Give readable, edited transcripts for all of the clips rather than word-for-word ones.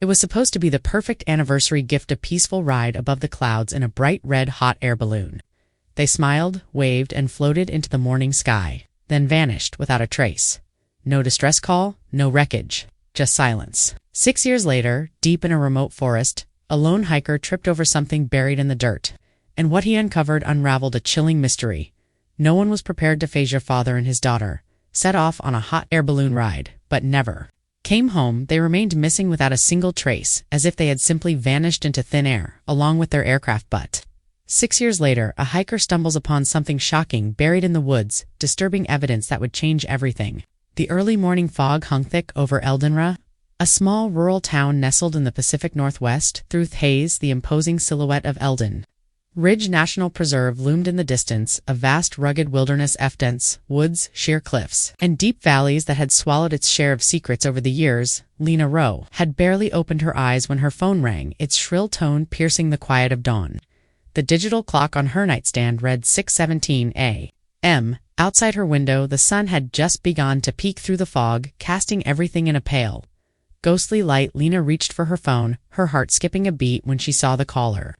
It was supposed to be the perfect anniversary gift, a peaceful ride above the clouds in a bright red hot air balloon. They smiled, waved, and floated into the morning sky, then vanished without a trace. No distress call, no wreckage, just silence. 6 years later, deep in a remote forest, a lone hiker tripped over something buried in the dirt, and what he uncovered unraveled a chilling mystery. No one was prepared to face your father and his daughter, set off on a hot air balloon ride, but never came home. They remained missing without a single trace, as if they had simply vanished into thin air, along with their aircraft butt. 6 years later, a hiker stumbles upon something shocking buried in the woods, disturbing evidence that would change everything. The early morning fog hung thick over Eldenra, a small rural town nestled in the Pacific Northwest. Through the haze, the imposing silhouette of Eldon Ridge National Preserve loomed in the distance, a vast rugged wilderness of dense woods, sheer cliffs, and deep valleys that had swallowed its share of secrets over the years. Lena Rowe had barely opened her eyes when her phone rang, its shrill tone piercing the quiet of dawn. The digital clock on her nightstand read 6:17 a.m. Outside her window, the sun had just begun to peek through the fog, casting everything in a pale, ghostly light. Lena reached for her phone, her heart skipping a beat when she saw the caller.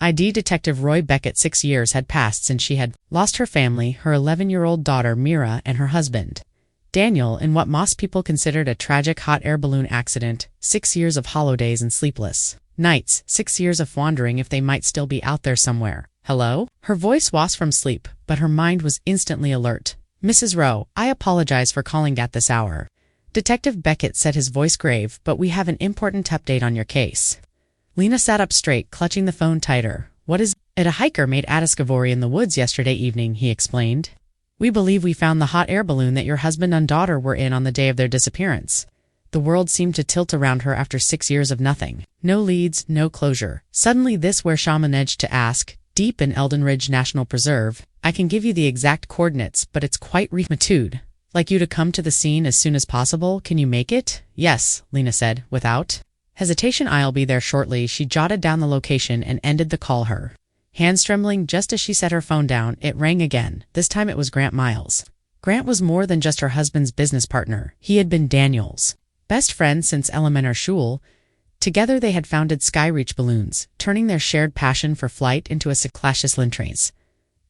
ID Detective Roy Beckett. 6 years had passed since she had lost her family, her 11-year-old daughter Mira and her husband, Daniel, in what most people considered a tragic hot air balloon accident. 6 years of hollow days and sleepless nights, 6 years of wondering if they might still be out there somewhere. Hello? Her voice was from sleep, but her mind was instantly alert. Mrs. Rowe, I apologize for calling at this hour. Detective Beckett said, his voice grave, but we have an important update on your case. Lena sat up straight, clutching the phone tighter. What is it? A hiker made a discovery in the woods yesterday evening, he explained. We believe we found the hot air balloon that your husband and daughter were in on the day of their disappearance. The world seemed to tilt around her after 6 years of nothing. No leads, no closure. Suddenly this where Shaman edged to ask, deep in Eldon Ridge National Preserve, I can give you the exact coordinates, but it's quite remote. Like you to come to the scene as soon as possible. Can you make it? Yes, Lena said, without hesitation. I'll be there shortly. She jotted down the location and ended the call, her hands trembling just as she set her phone down. It rang again. This time it was Grant Miles. Grant was more than just her husband's business partner. He had been Daniel's best friend since elementary school. Together they had founded Skyreach Balloons, turning their shared passion for flight into a successious trains.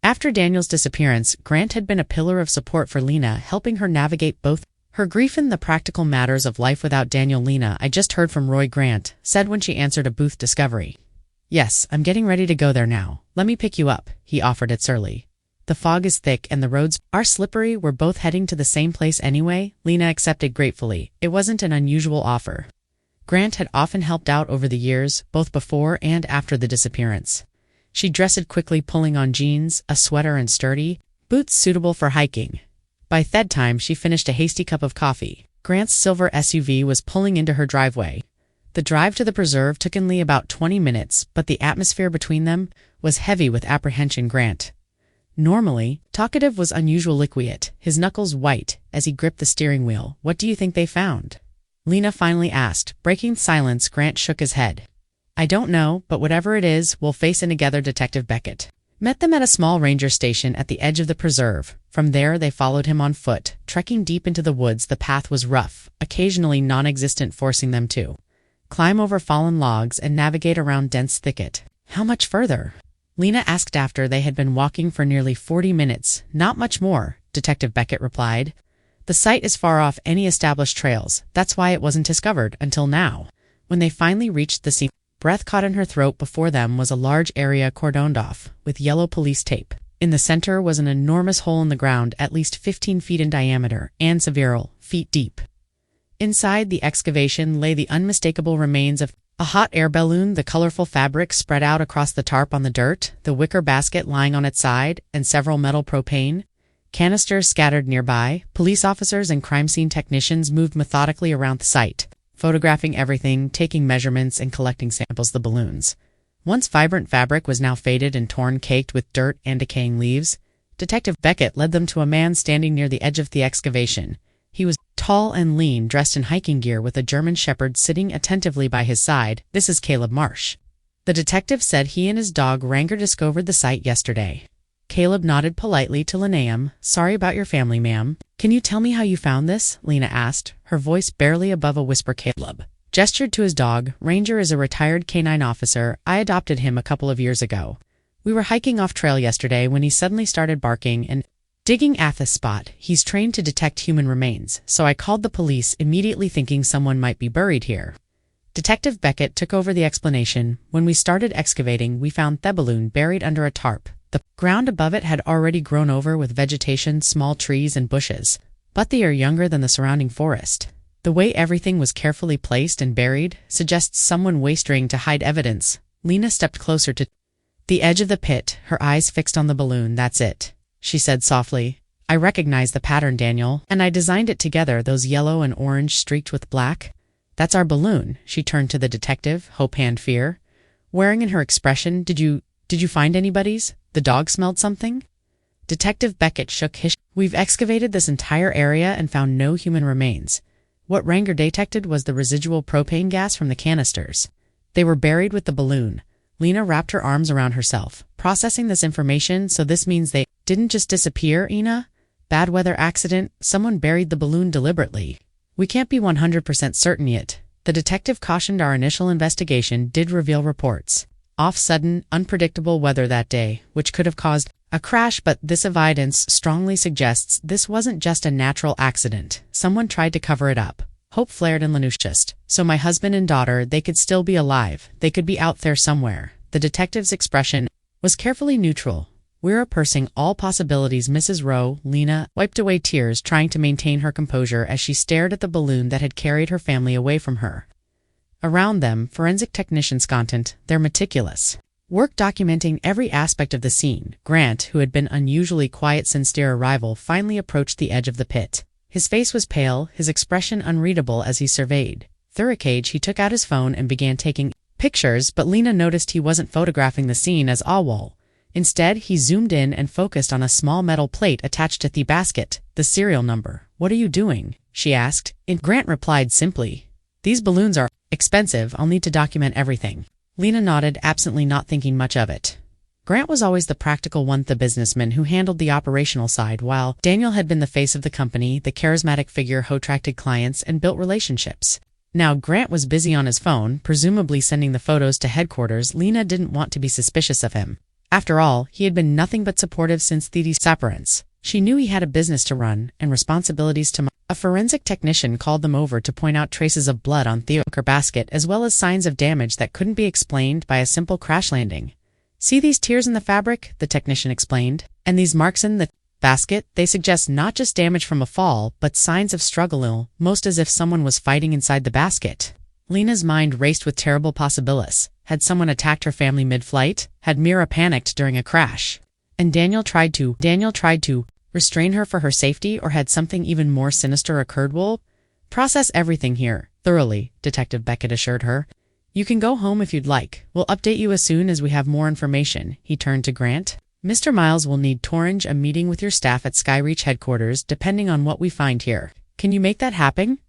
After Daniel's disappearance, Grant had been a pillar of support for Lena, helping her navigate both her grief and the practical matters of life without Daniel. Lena, I just heard from Roy, Grant said when she answered a booth discovery. Yes, I'm getting ready to go there now. Let me pick you up, he offered. It's early. The fog is thick and the roads are slippery. We're both heading to the same place anyway. Lena accepted gratefully. It wasn't an unusual offer. Grant had often helped out over the years, both before and after the disappearance. She dressed quickly, pulling on jeans, a sweater, and sturdy boots suitable for hiking. By bedtime, she finished a hasty cup of coffee. Grant's silver SUV was pulling into her driveway. The drive to the preserve took only about 20 minutes, but the atmosphere between them was heavy with apprehension. Grant, normally talkative, was unusually quiet, his knuckles white as he gripped the steering wheel. What do you think they found? Lena finally asked. Breaking silence, Grant shook his head. I don't know, but whatever it is, we'll face it together. Detective Beckett met them at a small ranger station at the edge of the preserve. From there, they followed him on foot, trekking deep into the woods. The path was rough, occasionally non-existent, forcing them to climb over fallen logs and navigate around dense thicket. How much further? Lena asked after they had been walking for nearly 40 minutes. Not much more, Detective Beckett replied. The site is far off any established trails. That's why it wasn't discovered until now. When they finally reached the scene, breath caught in her throat. Before them was a large area cordoned off with yellow police tape. In the center was an enormous hole in the ground, at least 15 feet in diameter and several feet deep. Inside the excavation lay the unmistakable remains of a hot air balloon, the colorful fabric spread out across the tarp on the dirt, the wicker basket lying on its side, and several metal propane canisters scattered nearby. Police officers and crime scene technicians moved methodically around the site, photographing everything, taking measurements, and collecting samples. The balloons, once vibrant fabric, was now faded and torn, caked with dirt and decaying leaves. Detective Beckett led them to a man standing near the edge of the excavation. He was tall and lean, dressed in hiking gear, with a German shepherd sitting attentively by his side. This is Caleb Marsh, the detective said. He and his dog Ranger discovered the site yesterday. Caleb nodded politely to Linnea. Sorry about your family, ma'am. Can you tell me how you found this? Lena asked, her voice barely above a whisper. Caleb gestured to his dog. Ranger is a retired canine officer. I adopted him a couple of years ago. We were hiking off trail yesterday when he suddenly started barking and digging at the spot. He's trained to detect human remains, so I called the police, immediately thinking someone might be buried here. Detective Beckett took over the explanation. When we started excavating, we found the balloon buried under a tarp. The ground above it had already grown over with vegetation, small trees, and bushes, but they are younger than the surrounding forest. The way everything was carefully placed and buried suggests someone wastering to hide evidence. Lena stepped closer to the edge of the pit, her eyes fixed on the balloon. That's it, she said softly. I recognize the pattern, Daniel, and I designed it together, those yellow and orange streaked with black. That's our balloon. She turned to the detective, hope and fear. Wearing in her expression, Did you find anybody's? The dog smelled something? Detective Beckett shook his. We've excavated this entire area and found no human remains. What Ranger detected was the residual propane gas from the canisters. They were buried with the balloon. Lena wrapped her arms around herself, processing this information. So this means they didn't just disappear, Ina? Bad weather accident? Someone buried the balloon deliberately. We can't be 100% certain yet. The detective cautioned our initial investigation did reveal reports of sudden, unpredictable weather that day, which could have caused a crash, but this evidence strongly suggests this wasn't just a natural accident. Someone tried to cover it up. Hope flared in Lenu's chest. So my husband and daughter, they could still be alive. They could be out there somewhere. The detective's expression was carefully neutral. We're rehearsing all possibilities, Mrs. Rowe. Lena wiped away tears, trying to maintain her composure as she stared at the balloon that had carried her family away from her. Around them, forensic technicians content, they're meticulous. Work documenting every aspect of the scene. Grant, who had been unusually quiet since their arrival, finally approached the edge of the pit. His face was pale, his expression unreadable as he surveyed. Thuricage, he took out his phone and began taking pictures, but Lena noticed he wasn't photographing the scene as all. Instead, he zoomed in and focused on a small metal plate attached to the basket, the serial number. What are you doing? She asked. And Grant replied simply, These balloons are expensive. I'll need to document everything. Lena nodded, absently, not thinking much of it. Grant was always the practical one, the businessman who handled the operational side, while Daniel had been the face of the company, the charismatic figure who attracted clients and built relationships. Now Grant was busy on his phone, presumably sending the photos to headquarters. Lena didn't want to be suspicious of him. After all, he had been nothing but supportive since the disappearance. She knew he had a business to run and responsibilities to A forensic technician called them over to point out traces of blood on Theo's basket as well as signs of damage that couldn't be explained by a simple crash landing. See these tears in the fabric? The technician explained. And these marks in the basket? They suggest not just damage from a fall, but signs of struggle, most as if someone was fighting inside the basket. Lena's mind raced with terrible possibilities. Had someone attacked her family mid-flight? Had Mira panicked during a crash? And Daniel tried to restrain her for her safety, or had something even more sinister occurred? We'll process everything here, thoroughly, Detective Beckett assured her. You can go home if you'd like. We'll update you as soon as we have more information. He turned to Grant. Mr. Miles will need to arrange a meeting with your staff at Skyreach headquarters, depending on what we find here. Can you make that happen?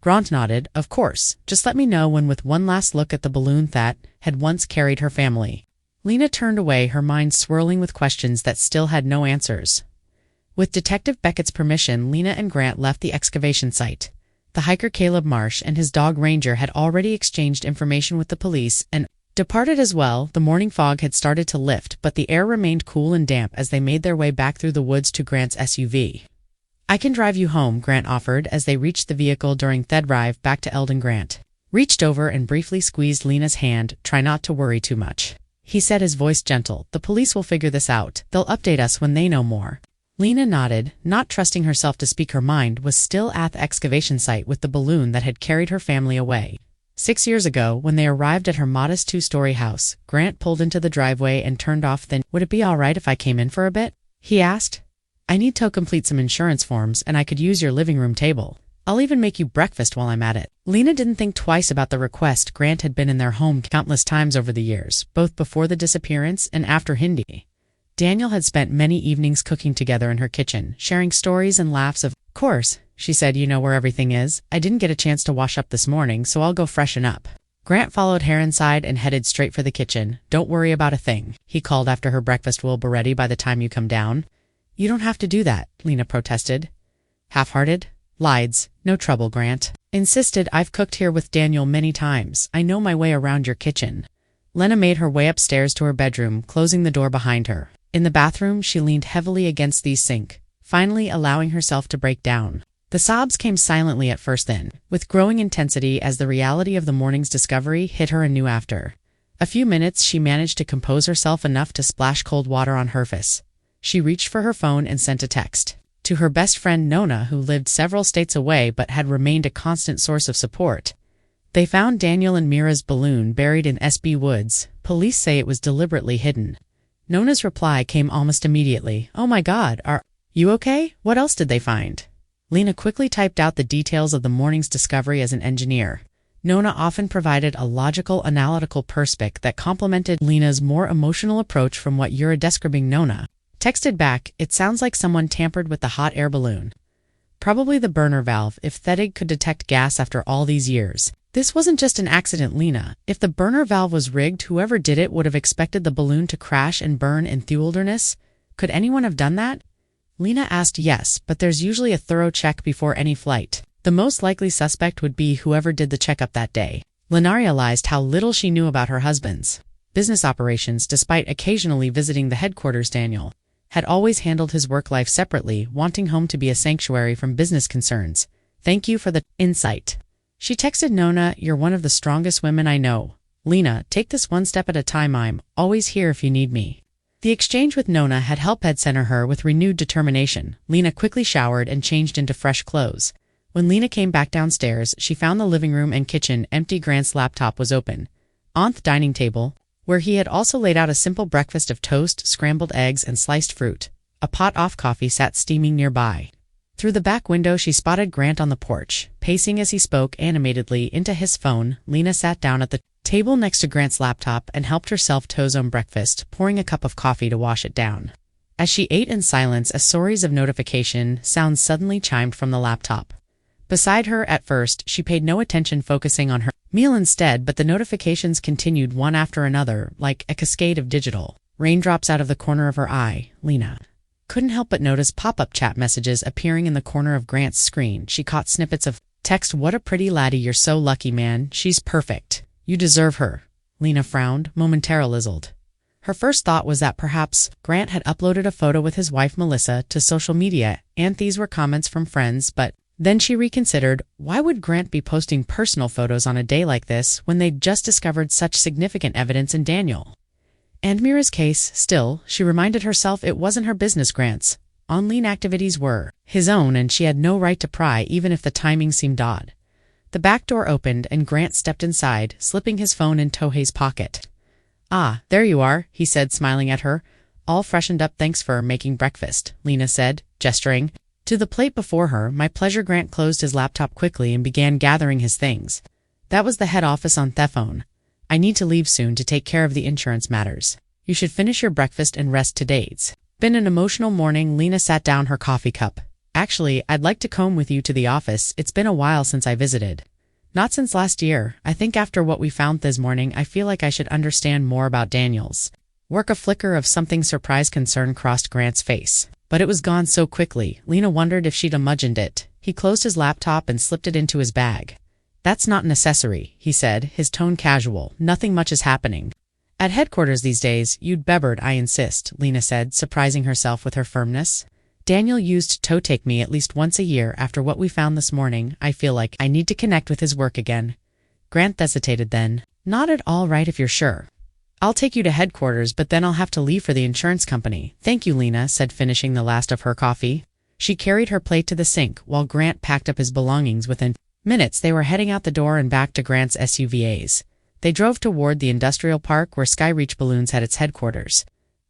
Grant nodded. Of course. Just let me know when, with one last look at the balloon that had once carried her family. Lena turned away, her mind swirling with questions that still had no answers. With Detective Beckett's permission, Lena and Grant left the excavation site. The hiker Caleb Marsh and his dog Ranger had already exchanged information with the police and departed as well. The morning fog had started to lift, but the air remained cool and damp as they made their way back through the woods to Grant's SUV. I can drive you home, Grant offered as they reached the vehicle during the drive back to Eldon. Grant reached over and briefly squeezed Lena's hand. Try not to worry too much, he said, his voice gentle. The police will figure this out. They'll update us when they know more. Lena nodded, not trusting herself to speak her mind, was still at the excavation site with the balloon that had carried her family away. 6 years ago, when they arrived at her modest 2-story house, Grant pulled into the driveway and turned off. Then, would it be all right if I came in for a bit? He asked. I need to complete some insurance forms, and I could use your living room table. I'll even make you breakfast while I'm at it. Lena didn't think twice about the request. Grant had been in their home countless times over the years, both before the disappearance and after Hindi. Daniel had spent many evenings cooking together in her kitchen, sharing stories and laughs. Of course, she said, you know where everything is. I didn't get a chance to wash up this morning, so I'll go freshen up. Grant followed her inside and headed straight for the kitchen. Don't worry about a thing, he called after her breakfast will be ready by the time you come down. You don't have to do that, Lena protested. Half-hearted? Lieds, no trouble, Grant. Insisted, I've cooked here with Daniel many times. I know my way around your kitchen. Lena made her way upstairs to her bedroom, closing the door behind her. In the bathroom, she leaned heavily against the sink, finally allowing herself to break down. The sobs came silently at first, then, with growing intensity as the reality of the morning's discovery hit her anew after. A few minutes, she managed to compose herself enough to splash cold water on her face. She reached for her phone and sent a text to her best friend Nona, who lived several states away but had remained a constant source of support. They found Daniel and Mira's balloon buried in SB Woods. Police say it was deliberately hidden. Nona's reply came almost immediately. Oh my God, are you okay? What else did they find? Lena quickly typed out the details of the morning's discovery as an engineer. Nona often provided a logical, analytical perspective that complemented Lena's more emotional approach. From what you're describing, Nona texted back, it sounds like someone tampered with the hot air balloon. Probably the burner valve, if Thedig could detect gas after all these years. This wasn't just an accident, Lena. If the burner valve was rigged, whoever did it would have expected the balloon to crash and burn in the wilderness. Could anyone have done that? Lena asked yes, but there's usually a thorough check before any flight. The most likely suspect would be whoever did the checkup that day. Lena realized how little she knew about her husband's business operations. Despite occasionally visiting the headquarters, Daniel had always handled his work life separately, wanting home to be a sanctuary from business concerns. Thank you for the insight. She texted Nona, you're one of the strongest women I know. Lena, take this one step at a time. I'm always here if you need me. The exchange with Nona had helped center her with renewed determination. Lena quickly showered and changed into fresh clothes. When Lena came back downstairs, she found the living room and kitchen empty. Grant's laptop was open. On the dining table, where he had also laid out a simple breakfast of toast, scrambled eggs, and sliced fruit, a pot of coffee sat steaming nearby. Through the back window, she spotted Grant on the porch, pacing as he spoke animatedly into his phone. Lena sat down at the table next to Grant's laptop and helped herself to his own breakfast, pouring a cup of coffee to wash it down. As she ate in silence, a series of notification sounds suddenly chimed from the laptop. Beside her, at first, she paid no attention, focusing on her meal instead, but the notifications continued one after another, like a cascade of digital raindrops out of the corner of her eye. Lena couldn't help but notice pop-up chat messages appearing in the corner of Grant's screen. She caught snippets of text, what a pretty laddie, you're so lucky, man, she's perfect. You deserve her. Lena frowned, momentarily puzzled. Her first thought was that perhaps Grant had uploaded a photo with his wife Melissa to social media, and these were comments from friends, but then she reconsidered, why would Grant be posting personal photos on a day like this when they'd just discovered such significant evidence in Daniel and Mira's case? Still, she reminded herself it wasn't her business. Grant's online activities were his own, and she had no right to pry, even if the timing seemed odd. The back door opened and Grant stepped inside, slipping his phone in Tohei's pocket. Ah, there you are, he said, smiling at her. All freshened up, thanks for making breakfast, Lena said, gesturing to the plate before her. My pleasure. Grant closed his laptop quickly and began gathering his things. That was the head office on the phone. I need to leave soon to take care of the insurance matters. You should finish your breakfast and rest. Today's been an emotional morning. Lena sat down her coffee cup. Actually, I'd like to come with you to the office. It's been a while since I visited. Not since last year. I think after what we found this morning, I feel like I should understand more about Daniel's work. A flicker of something surprised concern crossed Grant's face, but it was gone so quickly. Lena wondered if she'd imagined it. He closed his laptop and slipped it into his bag. That's not an accessory, he said, his tone casual. Nothing much is happening at headquarters these days. You'd bebered, I insist, Lena said, surprising herself with her firmness. Daniel used to take me at least once a year. After what we found this morning, I feel like I need to connect with his work again. Grant hesitated, then nodded. All right, if you're sure. I'll take you to headquarters, but then I'll have to leave for the insurance company. Thank you, Lena said, finishing the last of her coffee. She carried her plate to the sink while Grant packed up his belongings. Within minutes, they were heading out the door and back to Grant's SUVs. They drove toward the industrial park where Skyreach Balloons had its headquarters.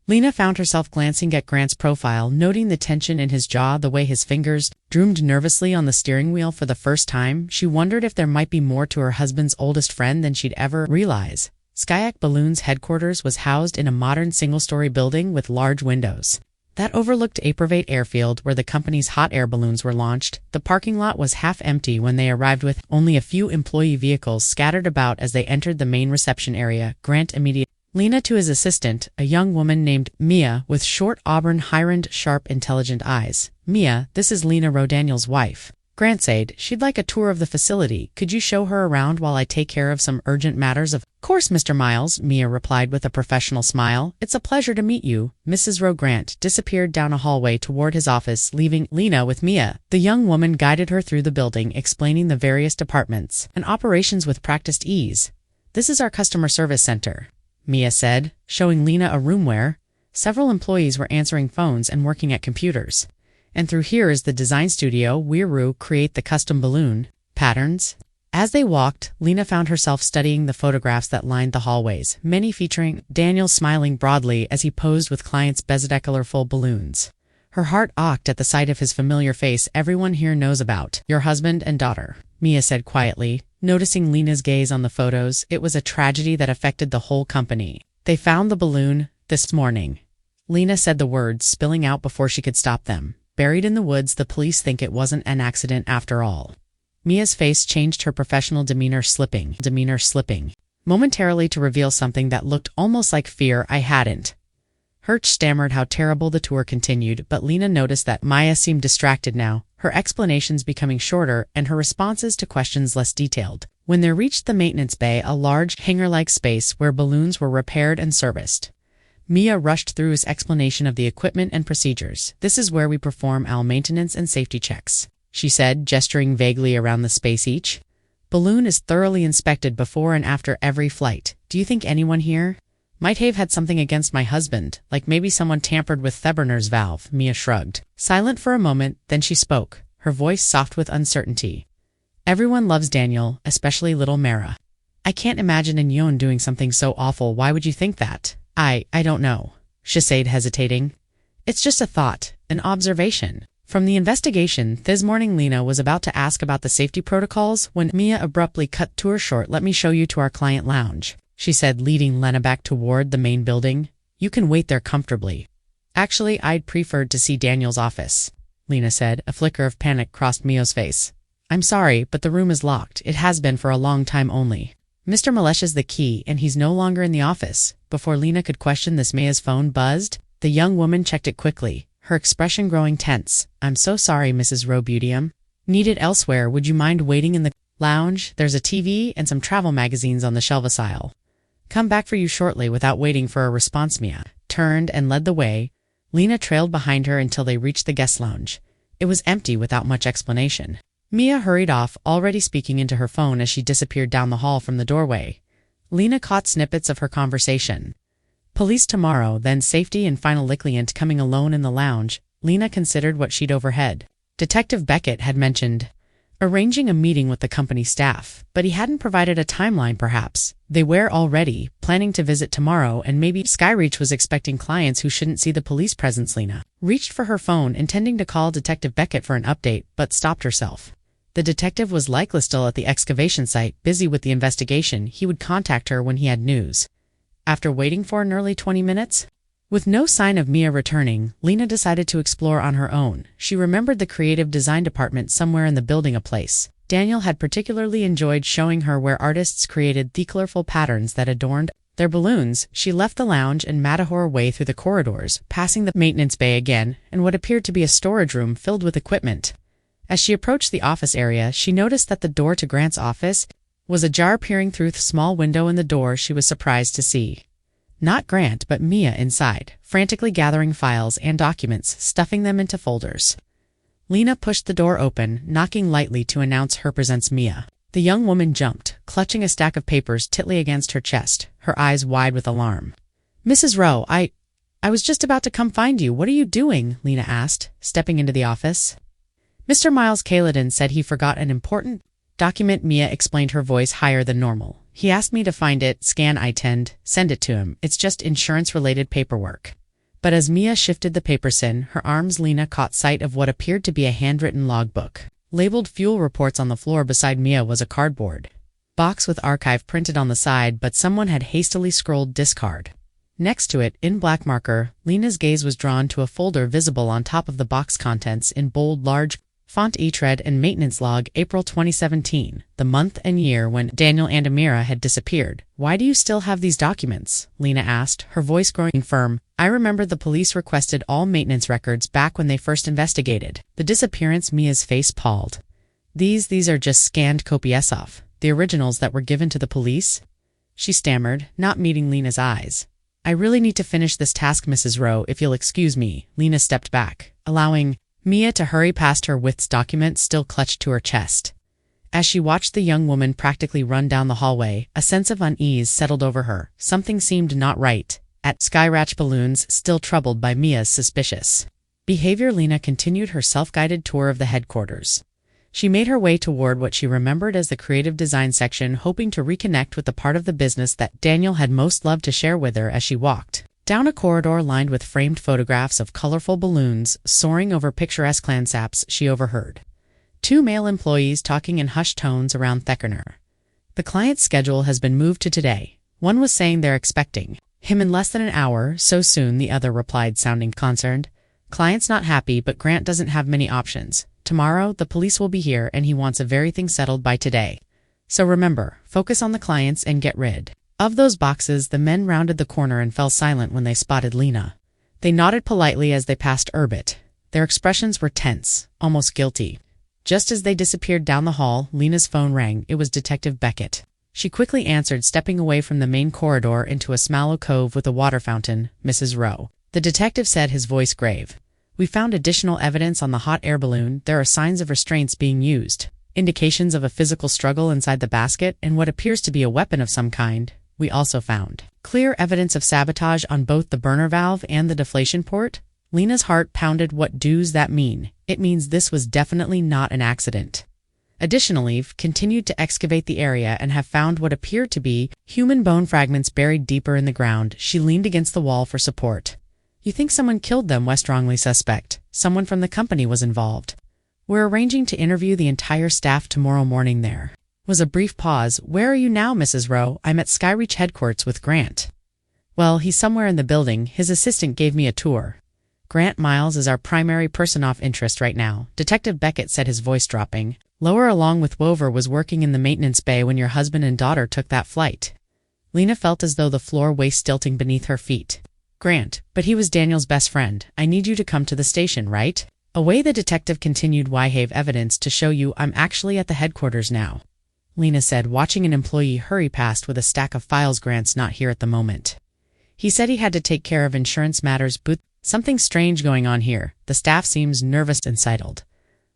Lena found herself glancing at Grant's profile, noting the tension in his jaw, the way his fingers drummed nervously on the steering wheel. For the first time, she wondered if there might be more to her husband's oldest friend than she'd ever realize. Skyreach Balloons' headquarters was housed in a modern single-story building with large windows that overlooked Apervate Airfield, where the company's hot air balloons were launched. The parking lot was half empty when they arrived, with only a few employee vehicles scattered about. As they entered the main reception area, Grant immediately Lena to his assistant, a young woman named Mia with short auburn, high-rimmed, sharp, intelligent eyes. Mia, this is Lena Rowe, Daniel's wife. Grant said, "She'd like a tour of the facility. Could you show her around while I take care of some urgent matters of—" "Of course, Mr. Miles," Mia replied with a professional smile. "It's a pleasure to meet you." Mrs. Rowe Grant disappeared down a hallway toward his office, leaving Lena with Mia. The young woman guided her through the building, explaining the various departments and operations with practiced ease. "This is our customer service center," Mia said, showing Lena a room where several employees were answering phones and working at computers. "And through here is the design studio where we create the custom balloon patterns." As they walked, Lena found herself studying the photographs that lined the hallways, many featuring Daniel smiling broadly as he posed with clients' colorful balloons. Her heart ached at the sight of his familiar face. "Everyone here knows about your husband and daughter," Mia said quietly, noticing Lena's gaze on the photos. "It was a tragedy that affected the whole company. They found the balloon this morning." Lena said the words, spilling out before she could stop them. "Buried in the woods. The police think it wasn't an accident after all." Mia's face changed, her professional demeanor slipping momentarily to reveal something that looked almost like fear. "I hadn't." Hirsch stammered how terrible the tour continued, but Lena noticed that Mia seemed distracted now, her explanations becoming shorter and her responses to questions less detailed. When they reached the maintenance bay, a large hangar-like space where balloons were repaired and serviced, Mia rushed through his explanation of the equipment and procedures. "This is where we perform our maintenance and safety checks," she said, gesturing vaguely around the space. "Each balloon is thoroughly inspected before and after every flight. Do you think anyone here might have had something against my husband, like maybe someone tampered with Theberner's valve?" Mia shrugged. Silent for a moment, then she spoke, her voice soft with uncertainty. "Everyone loves Daniel, especially little Mara. I can't imagine Yon doing something so awful. Why would you think that?" I don't know," she said, hesitating. "It's just a thought, an observation." From the investigation this morning, Lena was about to ask about the safety protocols when Mia abruptly cut tour short. "Let me show you to our client lounge," she said, leading Lena back toward the main building. "You can wait there comfortably." "Actually, I'd preferred to see Daniel's office," Lena said. A flicker of panic crossed Mia's face. "I'm sorry, but the room is locked. It has been for a long time only. Mr. Malesh has the key, and he's no longer in the office." Before Lena could question this, Mia's phone buzzed. The young woman checked it quickly, her expression growing tense. "I'm so sorry, Mrs. Rowe Beauty. Needed elsewhere. Would you mind waiting in the lounge? There's a TV and some travel magazines on the shelves aisle. Come back for you shortly." Without waiting for a response, Mia turned and led the way. Lena trailed behind her until they reached the guest lounge. It was empty without much explanation. Mia hurried off, already speaking into her phone as she disappeared down the hall from the doorway. Lena caught snippets of her conversation. Police tomorrow, then safety, and final Lickliant coming alone in the lounge. Lena considered what she'd overheard. Detective Beckett had mentioned arranging a meeting with the company staff, but he hadn't provided a timeline. Perhaps they were already planning to visit tomorrow, and maybe Skyreach was expecting clients who shouldn't see the police presence. Lena reached for her phone, intending to call Detective Beckett for an update, but stopped herself. The detective was likely still at the excavation site, busy with the investigation. He would contact her when he had news. After waiting for nearly 20 minutes, with no sign of Mia returning, Lena decided to explore on her own. She remembered the creative design department somewhere in the building, a place Daniel had particularly enjoyed showing her, where artists created the colorful patterns that adorned their balloons. She left the lounge and made her way through the corridors, passing the maintenance bay again, and what appeared to be a storage room filled with equipment. As she approached the office area, she noticed that the door to Grant's office was ajar. Peering through the small window in the door, she was surprised to see not Grant, but Mia inside, frantically gathering files and documents, stuffing them into folders. Lena pushed the door open, knocking lightly to announce her presence. Mia. The young woman jumped, clutching a stack of papers tightly against her chest, her eyes wide with alarm. "Mrs. Rowe, I was just about to come find you. What are you doing?" Lena asked, stepping into the office. "Mr. Miles Caledon said he forgot an important document," Mia explained, her voice higher than normal. "He asked me to find it, send it to him. It's just insurance-related paperwork." But as Mia shifted the papers in her arms, Lena caught sight of what appeared to be a handwritten logbook. Labeled fuel reports. On the floor beside Mia was a cardboard box with archive printed on the side, but someone had hastily scrolled discard. Next to it, in black marker, Lena's gaze was drawn to a folder visible on top of the box, contents in bold, large font: E-Tread and maintenance log, April 2017, the month and year when Daniel and Amira had disappeared. "Why do you still have these documents?" Lena asked, her voice growing firm. "I remember the police requested all maintenance records back when they first investigated the disappearance." Mia's face palled. These are just scanned copies of the originals that were given to the police, she stammered, not meeting Lena's eyes. I really need to finish this task, Mrs. Rowe, if you'll excuse me. Lena stepped back, allowing Mia to hurry past her with documents still clutched to her chest. As she watched the young woman practically run down the hallway, a sense of unease settled over her. Something seemed not right. At Skyratch Balloons, still troubled by Mia's suspicious behavior, Lena continued her self-guided tour of the headquarters. She made her way toward what she remembered as the creative design section, hoping to reconnect with the part of the business that Daniel had most loved to share with her. As she walked down a corridor lined with framed photographs of colorful balloons soaring over picturesque landscapes, she overheard two male employees talking in hushed tones around Theckerner. The client's schedule has been moved to today. One was saying they're expecting him in less than an hour. So soon, the other replied, sounding concerned. Client's not happy, but Grant doesn't have many options. Tomorrow, the police will be here and he wants everything settled by today. So remember, focus on the clients and get rid of those boxes. The men rounded the corner and fell silent when they spotted Lena. They nodded politely as they passed Urbit. Their expressions were tense, almost guilty. Just as they disappeared down the hall, Lena's phone rang. It was Detective Beckett. She quickly answered, stepping away from the main corridor into a small alcove with a water fountain. Mrs. Rowe, the detective said, his voice grave. We found additional evidence on the hot air balloon. There are signs of restraints being used, indications of a physical struggle inside the basket, and what appears to be a weapon of some kind. We also found clear evidence of sabotage on both the burner valve and the deflation port. Lena's heart pounded. What does that mean? It means this was definitely not an accident. Additionally, continued to excavate the area and have found what appeared to be human bone fragments buried deeper in the ground. She leaned against the wall for support. You think someone killed them? We strongly suspect someone from the company was involved. We're arranging to interview the entire staff tomorrow morning. There was a brief pause. Where are you now, Mrs. Rowe? I'm at Skyreach headquarters with Grant. Well, he's somewhere in the building. His assistant gave me a tour. Grant Miles is our primary person of interest right now, Detective Beckett said, his voice dropping lower. Along with Wover was working in the maintenance bay when your husband and daughter took that flight. Lena felt as though the floor was tilting beneath her feet. Grant, but he was Daniel's best friend. I need you to come to the station, right away. The detective continued. I have evidence to show you. I'm actually at the headquarters now, Lena said, watching an employee hurry past with a stack of files. Grant's not here at the moment. He said he had to take care of insurance matters, but something strange going on here. The staff seems nervous and unsettled.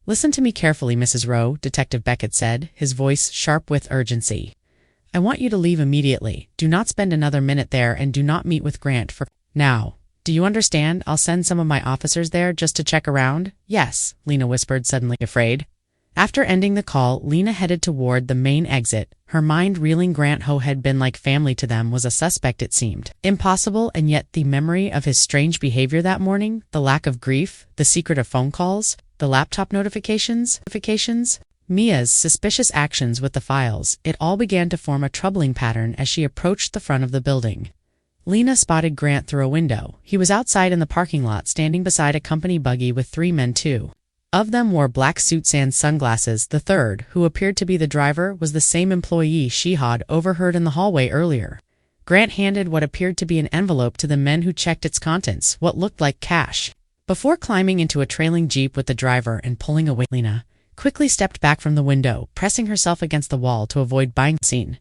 Listen to me carefully, Mrs. Rowe, Detective Beckett said, his voice sharp with urgency. I want you to leave immediately. Do not spend another minute there and do not meet with Grant for now. Do you understand? I'll send some of my officers there just to check around. Yes, Lena whispered, suddenly afraid. After ending the call, Lena headed toward the main exit, her mind reeling. Grant, who had been like family to them, was a suspect. It seemed impossible, and yet the memory of his strange behavior that morning, the lack of grief, the secret of phone calls, the laptop notifications, Mia's suspicious actions with the files, it all began to form a troubling pattern as she approached the front of the building. Lena spotted Grant through a window. He was outside in the parking lot, standing beside a company buggy with three men. Two of them wore black suits and sunglasses. The third, who appeared to be the driver, was the same employee she had overheard in the hallway earlier. Grant handed what appeared to be an envelope to the men, who checked its contents, what looked like cash, before climbing into a trailing jeep with the driver and pulling away. Lena quickly stepped back from the window, pressing herself against the wall to avoid being seen.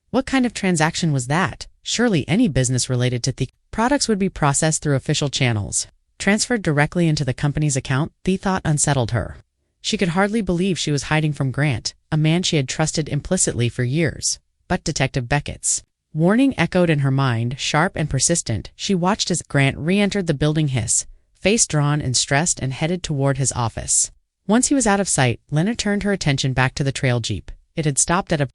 What kind of transaction was that? Surely any business related to the products would be processed through official channels, transferred directly into the company's account. The thought unsettled her. She could hardly believe she was hiding from Grant, a man she had trusted implicitly for years. But Detective Beckett's warning echoed in her mind, sharp and persistent. She watched as Grant re-entered the building, his face drawn and stressed, and headed toward his office. Once he was out of sight, Lena turned her attention back to the trail jeep. It had stopped at a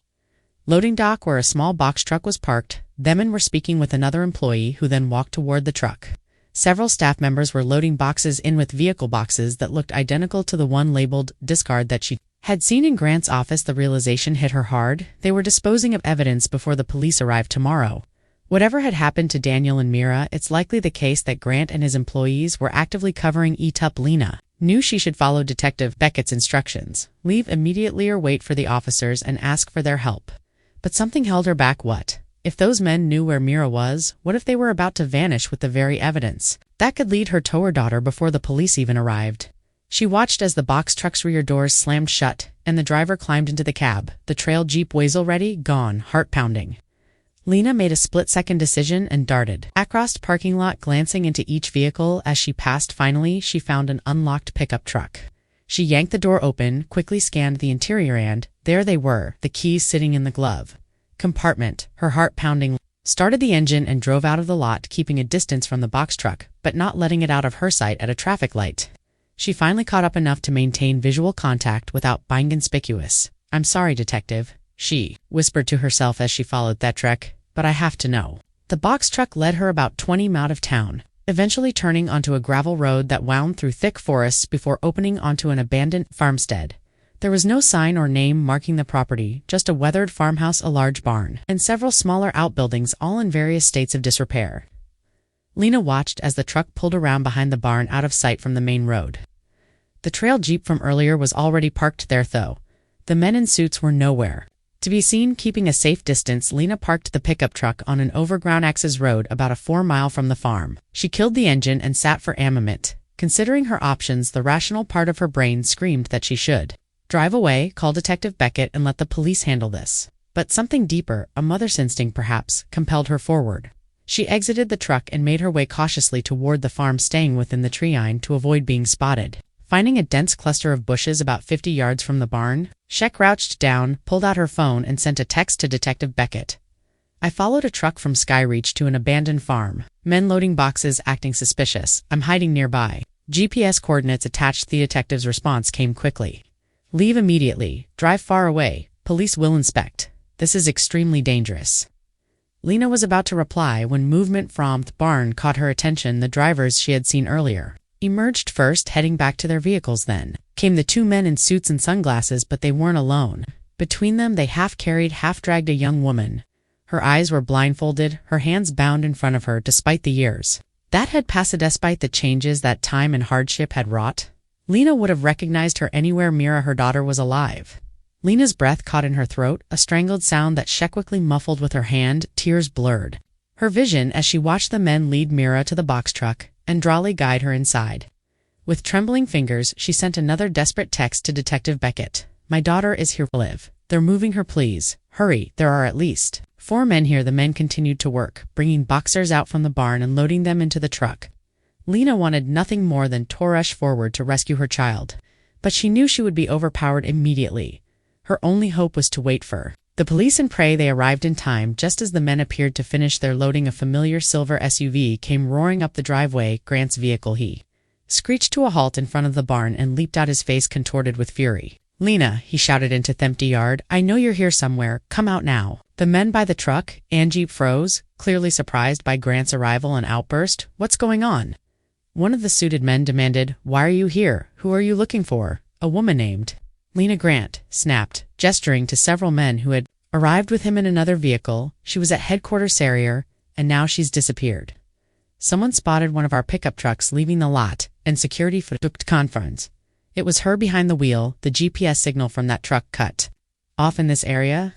loading dock where a small box truck was parked. The men were speaking with another employee, who then walked toward the truck. Several staff members were loading boxes in with vehicle boxes that looked identical to the one labeled discard that she had seen in Grant's office. The realization hit her hard. They were disposing of evidence before the police arrived tomorrow. Whatever had happened to Daniel and Mira, it's likely the case that Grant and his employees were actively covering it up. Lena knew she should follow Detective Beckett's instructions, leave immediately or wait for the officers and ask for their help. But something held her back. What if those men knew where Mira was? What if they were about to vanish with the very evidence that could lead her to her daughter before the police even arrived? She watched as the box truck's rear doors slammed shut, and the driver climbed into the cab, the trail Jeep Wazel ready, gone, heart pounding. Lena made a split-second decision and darted across the parking lot, glancing into each vehicle as she passed. Finally, she found an unlocked pickup truck. She yanked the door open, quickly scanned the interior, and there they were, the keys sitting in the glove compartment. Her heart pounding, started the engine and drove out of the lot, keeping a distance from the box truck, but not letting it out of her sight at a traffic light. She finally caught up enough to maintain visual contact without being conspicuous. "I'm sorry, detective," she whispered to herself as she followed that truck, "but I have to know." The box truck led her about 20 miles out of town, eventually turning onto a gravel road that wound through thick forests before opening onto an abandoned farmstead. There was no sign or name marking the property, just a weathered farmhouse, a large barn, and several smaller outbuildings, all in various states of disrepair. Lena watched as the truck pulled around behind the barn, out of sight from the main road. The trail Jeep from earlier was already parked there, though. The men in suits were nowhere to be seen. Keeping a safe distance, Lena parked the pickup truck on an overgrown access road about a 4-mile from the farm. She killed the engine and sat for a moment, considering her options. The rational part of her brain screamed that she should drive away, call Detective Beckett, and let the police handle this. But something deeper, a mother's instinct perhaps, compelled her forward. She exited the truck and made her way cautiously toward the farm, staying within the tree line to avoid being spotted. Finding a dense cluster of bushes about 50 yards from the barn, she crouched down, pulled out her phone, and sent a text to Detective Beckett. "I followed a truck from Skyreach to an abandoned farm. Men loading boxes, acting suspicious. I'm hiding nearby. GPS coordinates attached." The detective's response came quickly. "Leave immediately. Drive far away. Police will inspect. This is extremely dangerous." Lena was about to reply when movement from the barn caught her attention. The drivers she had seen earlier emerged first, heading back to their vehicles. Then came the 2 men in suits and sunglasses, but they weren't alone. Between them, they half-carried, half-dragged a young woman. Her eyes were blindfolded, her hands bound in front of her. Despite the years that had passed, despite the changes that time and hardship had wrought, Lena would have recognized her anywhere. Mira, her daughter, was alive. Lena's breath caught in her throat, a strangled sound that she quickly muffled with her hand. Tears blurred her vision as she watched the men lead Mira to the box truck and drawly guide her inside. With trembling fingers, she sent another desperate text to Detective Beckett. "My daughter is here to live. They're moving her, please. Hurry, there are at least 4 men here." The men continued to work, bringing boxers out from the barn and loading them into the truck. Lena wanted nothing more than to rush forward to rescue her child, but she knew she would be overpowered immediately. Her only hope was to wait for the police and pray they arrived in time. Just as the men appeared to finish their loading, a familiar silver SUV came roaring up the driveway. Grant's vehicle. He screeched to a halt in front of the barn and leaped out, his face contorted with fury. "Lena," he shouted into the empty yard, "I know you're here somewhere. Come out now." The men by the truck and Jeep froze, clearly surprised by Grant's arrival and outburst. "What's going on?" One of the suited men demanded. "Why are you here? Who are you looking for?" "A woman named Lena Grant," snapped, gesturing to several men who had arrived with him in another vehicle. "She was at headquarters area, and now she's disappeared. Someone spotted one of our pickup trucks leaving the lot, and security took conference. It was her behind the wheel. The GPS signal from that truck cut off in this area.